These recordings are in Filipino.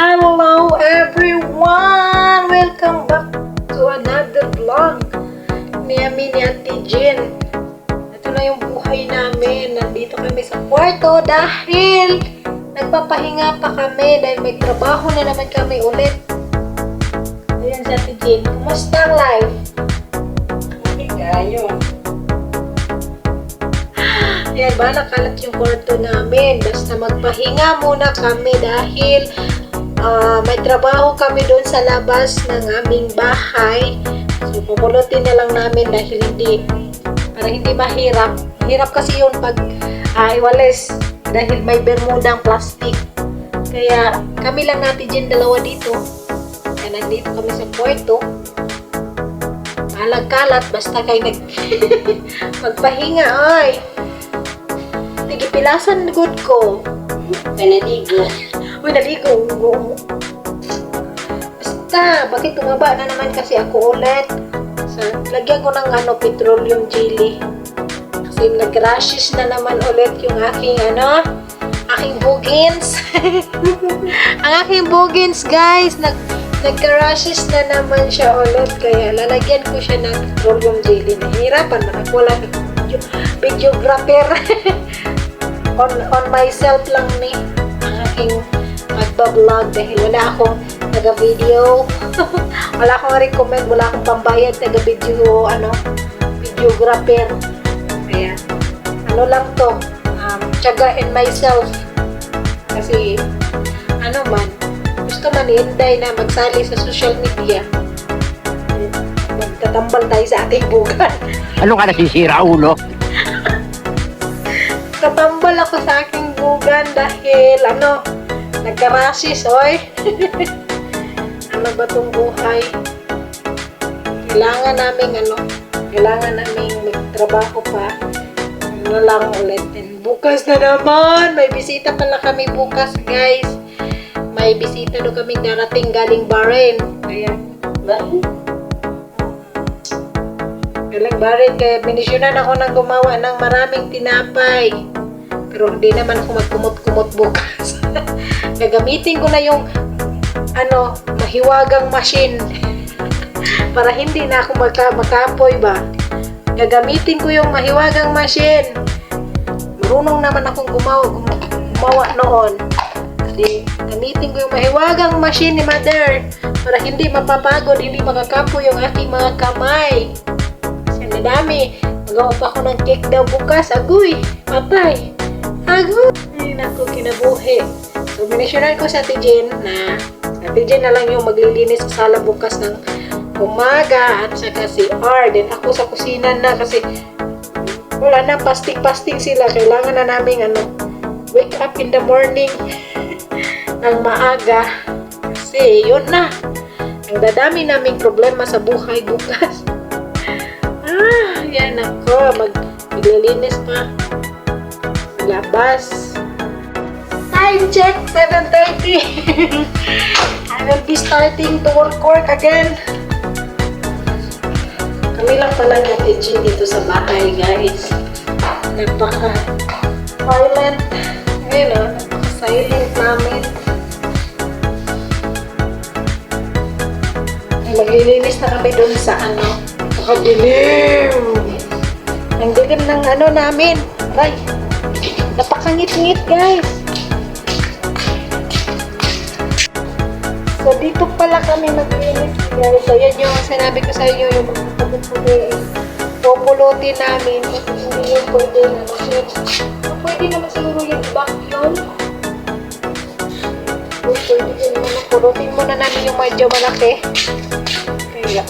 Hello everyone! Welcome back to another vlog ni Ate Jen. Ito na yung buhay namin. Nandito kami sa kwarto dahil nagpapahinga pa kami dahil may trabaho na naman kami ulit. Ayan si Ate Jen. Kumusta ang life? Okay kayo. Ayan ba, nakalat yung kwarto namin. Basta magpahinga muna kami dahil may trabaho kami doon sa labas ng aming bahay. So, pupulutin na lang namin dahil para hindi mahirap. Mahirap kasi yun pag iwalis dahil may bermudang plastic. Kaya kami lang natin dyan dalawa dito. Kaya nandito kami sa kwarto. Kalat basta kayo magpahinga, ay. Tigipilasan good ko. Panaligo. Uy, naligo. Basta, bakit tumaba na naman kasi ako ulit? So, lagyan ko ng petroleum jelly. Kasi nag-rashes na naman ulit yung aking aking bugins. Ang aking bugins, guys, nag-rashes na naman siya ulit. Kaya lalagyan ko siya ng petroleum jelly. Nahihirapan man ako lang videographer. on myself lang ni ang aking magbablog dahil wala akong taga-video. Wala akong recommend, wala akong pambayad taga-video, videographer. Kaya, lang to, tiyaga in myself. Kasi, gusto man Inday na magsali sa social media. Magtatambal tayo sa ating bugan. Ano ka nasisira, ulo? Tatambal ako sa aking bugan dahil, nagka-rashes, oy. Ano ba tong buhay? Kailangan naming magtrabaho pa. Lang ulit. And bukas na naman. May bisita pala kami bukas, guys. May bisita doon kami darating galing Bahrain. Kaya, galing Bahrain. Kaya binisyonan ako ng gumawa ng maraming tinapay. Pero hindi naman ako magkumot-kumot bukas. Gagamitin ko na yung mahiwagang machine para hindi na ako makapoy ba. Gagamitin ko yung mahiwagang machine. Marunong naman akong gumawa noon. Kasi gamitin ko yung mahiwagang machine ni Mother para hindi mapapagod, hindi makakapoy yung aking mga kamay. Kasi nadami. Magawa pa ako ng cake daw bukas. Agoy! Patay! Agoy! Ay, naku, kinabuhi. So, minisyonan ko sa Ate Jen na na lang yung maglilinis sa sala bukas ng umaga at saka si R. Then ako sa kusina na kasi wala na, pasting sila. Kailangan na namin wake up in the morning ng maaga. Kasi yun na. Ang dadami naming problema sa buhay bukas. Yan ako. Maglilinis pa. Labas. Time check, 7:30. I will be starting to work again. Kami lang pala natin dito sa bahay, guys. Napaka-silent. Ngayon, napaka-silent namin. Maglilinis na kami doon sa napakadilim. Ang dilim ng namin. Ay, napakangit-ngit, guys. So, dito pala kami maglinis, guys. So, yan yung sinabi ko sa inyo, yung pupulutin namin. Hindi yung pwede na pwede naman siguro yung vacuum. Pwede din naman. Pulutin muna namin yung medyo malaki. Kaya,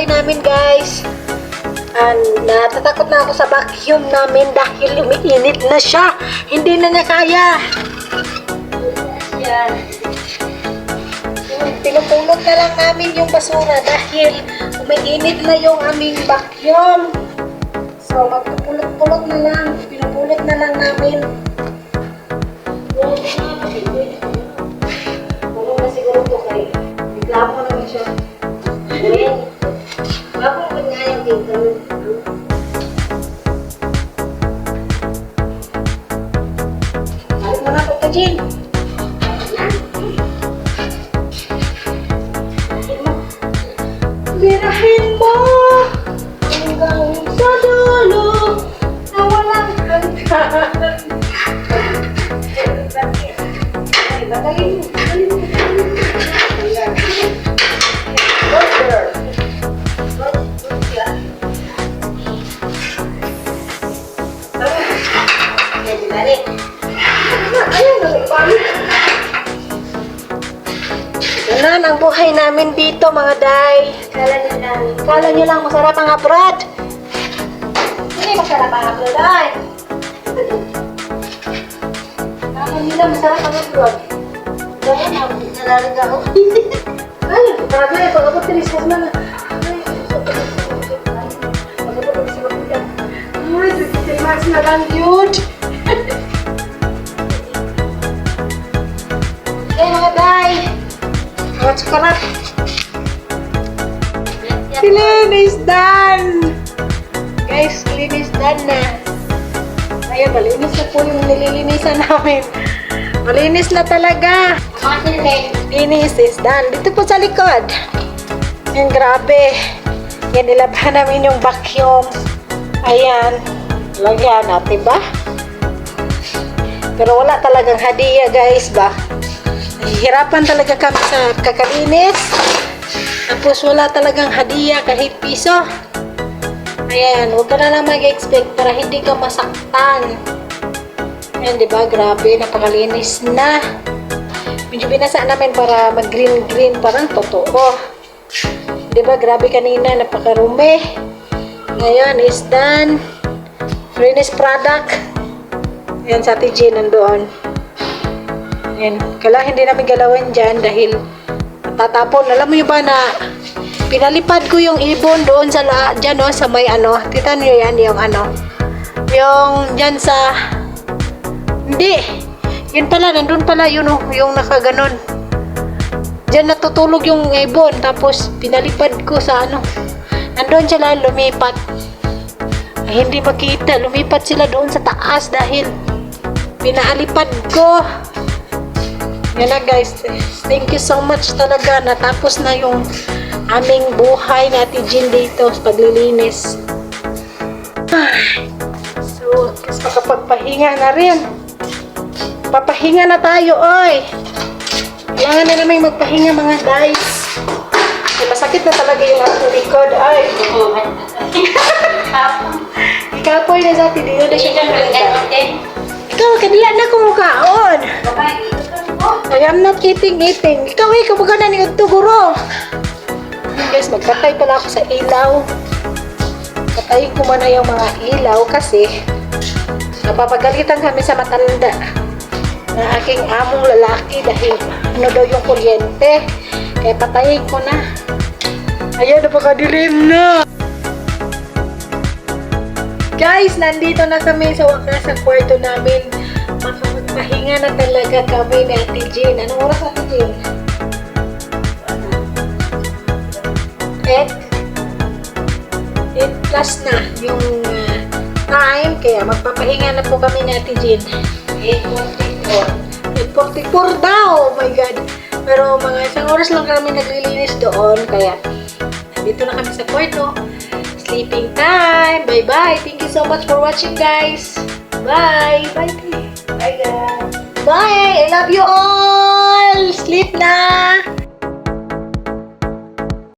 buhay namin, guys. Natatakot na ako sa vacuum namin dahil umiinit na siya. Hindi na niya kaya. Yan. Pinupulot na lang namin yung basura dahil umiinit na yung aming vacuum. So, magpupulot-pulot na lang. Pinupulot na lang namin. Tulong na siguro po kayo. Reklamo ko naman siya. Bakit mo nga yung dito? Alit mo na po ka, Jin. Birahin mo hanggang sa dulo na walang hanggan. Ay, magaling. Good girl. Good girl. Balik. Ayun, balik. Ganun ang buhay namin dito, mga day. Kala nyo lang masarap ang abroad. Hindi masarap ang abroad, ay. Kala nila masarap ang abroad. Ganyan, nalalaga ako. Ay, parang na, pag-abot tiniskas na na. Pag-abot tiniskas na na. Ay, tiniskas na lang yun. Okay, mga day. What's correct? Clean is done! Guys, clean is done na. Ayan, malinis na po yung nililinisan namin. Malinis na talaga. Linis is done. Dito po sa likod. Yan, grabe. Yan, nilabhan namin yung vacuum. Ayan. Lagyan natin ba? Pero wala talagang hadiah, guys, ba? Hirapan talaga kami sa kakalinis. Tapos wala talagang hadiah kahit piso. Ayan, huwag ka na lang mag-expect para hindi ka masaktan. Ayan, diba? Grabe, napakalinis na. Medyo binasa namin para mag-green-green, parang totoo. Diba? Grabe kanina, napakarumi. Ngayon, is done. Finished product. Ayan, sa TG nandoon. Ayan, kala hindi namin galawin dyan dahil tatapon. Alam mo yun ba na pinalipad ko yung ibon doon sa dyan, no, sa may ano. Kita nyo yan, yung ano. Yung dyan sa... Hindi. Yun pala, nandun pala yun, oh, yung nakaganon. Dyan natutulog yung ibon. Tapos pinalipad ko sa ano. Nandun sila lumipat. Ay, hindi makita. Lumipat sila doon sa taas dahil pinaalipad ko. Yan na, guys. Thank you so much talaga. Natapos na yung aming buhay natin Jin dito sa paglilinis. So, kasi makapagpahinga na rin. Papahinga na tayo, oy. Kailangan na namin magpahinga, mga guys. Ay, masakit na talaga yung aking likod, ay. Ikapoy na sa atin. Dito na siya ikaw, kadila na kumukaon. I am not eating. Ikaw, kabaga na ni Tuguro. Guys, magkatay pala ako sa ilaw. Katayin ko muna yung mga ilaw kasi napapagalitan kami sa matanda na aking among lalaki dahil ano daw yung kuryente. Kaya patayin ko na. Ayan, napakadilim na. Guys, nandito na kami sa wakas sa kwarto namin. Makapagpahinga na talaga kami ni Ate Jin. Anong oras, Ate Jin? 8 plus na yung time. Kaya magpapahinga na po kami ni Ate Jin. 8:44 daw! Oh my God! Pero mga isang oras lang kami naglilinis doon. Kaya nandito na kami sa kwarto. Sleeping time! Bye-bye! Thank you so much for watching, guys! Bye! Bye! Bye, guys! Bye! I love you all! Sleep na!